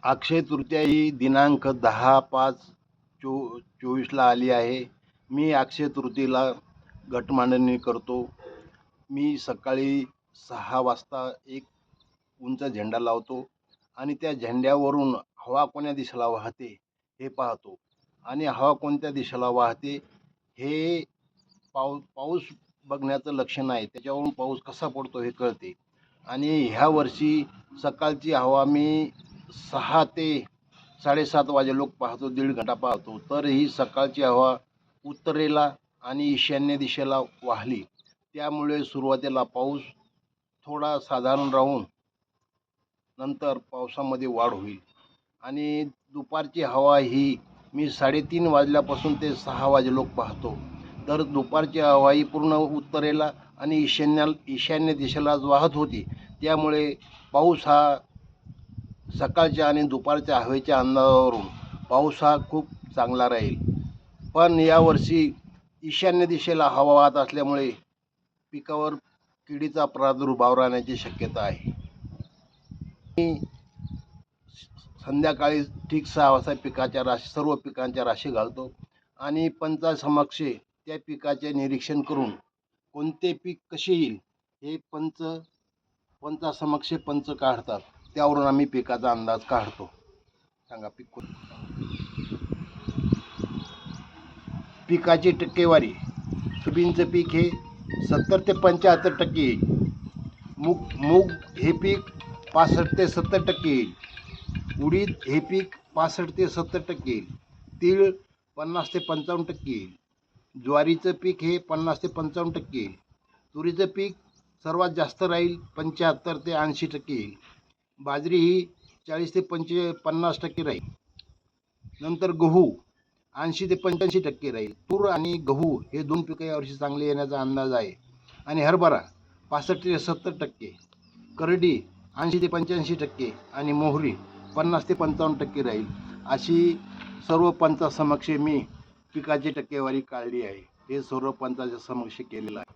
अक्षय तृतीया ही दिनांक 10/5/24ला आली आहे. मी अक्षय तृतीयेला घटमांडणी करतो. मी सकाळी 6 वाजता एक उंच झेंडा लावतो आणि त्या झेंड्यावरून हवा कोण्या दिशेला वाहते हे पाहतो. आणि हवा कोणत्या दिशेला वाहते हे पाऊस बघण्याचं लक्षण आहे. त्याच्यावरून पाऊस कसा पडतो हे कळते. आणि ह्या वर्षी सकाळची हवा मी 6 ते 7:30 वाजे लोक पाहतो, 1.5 घंटा पाहतो. तर ही सकाळची हवा उत्तरेला आणि ईशान्य दिशेला वाहली. त्यामुळे सुरुवातीला पाऊस थोडा साधारण राहून नंतर पावसामध्ये वाढ होईल. आणि दुपारची हवा ही मी 3:30 वाजल्यापासून ते 6 वाजे लोक पाहतो. तर दुपारची हवा ही पूर्ण उत्तरेला आणि ईशान्य दिशेला वाहत होती. त्यामुळे पाऊस हा सकाळच्या आणि दुपारच्या हवेच्या अंदाजावरून पाऊस हा खूप चांगला राहील. पण यावर्षी ईशान्य दिशेला हवा वाहत असल्यामुळे पिकावर किडीचा प्रादुर्भाव राहण्याची शक्यता आहे. मी संध्याकाळी ठीक 6 वाजता सर्व पिकांच्या राशी घालतो आणि पंचासमक्ष त्या पिकाचे निरीक्षण करून कोणते पीक कसे येईल हे पंचासमक्ष पंच काढतात. त्यावरून आम्ही पिकाचा अंदाज काढतो. सांगा पीक कोण. पिकाची टक्केवारी सोयाबीनचं पीक हे 70 ते 75% येईल. मूग हे पीक 65 ते 70% येईल. उडीद हे पीक 65 ते 70% येईल. तीळ 50 ते 55% येईल. ज्वारीचं पीक हे 50 ते 55% येईल. तुरीचं पीक सर्वात जास्त राहील, 75 ते 80% येईल. बाजरी ही 40 ते 50% राहील. नंतर गहू 80 ते 85% राहील. तूर आणि गहू हे 2 पिकं यावर्षी चांगले येण्याचा अंदाज आहे. आणि हरभरा 65 ते 70%, करडी 80 ते 85% आणि मोहरी 50 ते 55% राहील. अशी सर्व पंचासमक्ष मी पिकाची टक्केवारी काढली आहे. हे सर्व पंचाच्या समक्ष केलेलं आहे.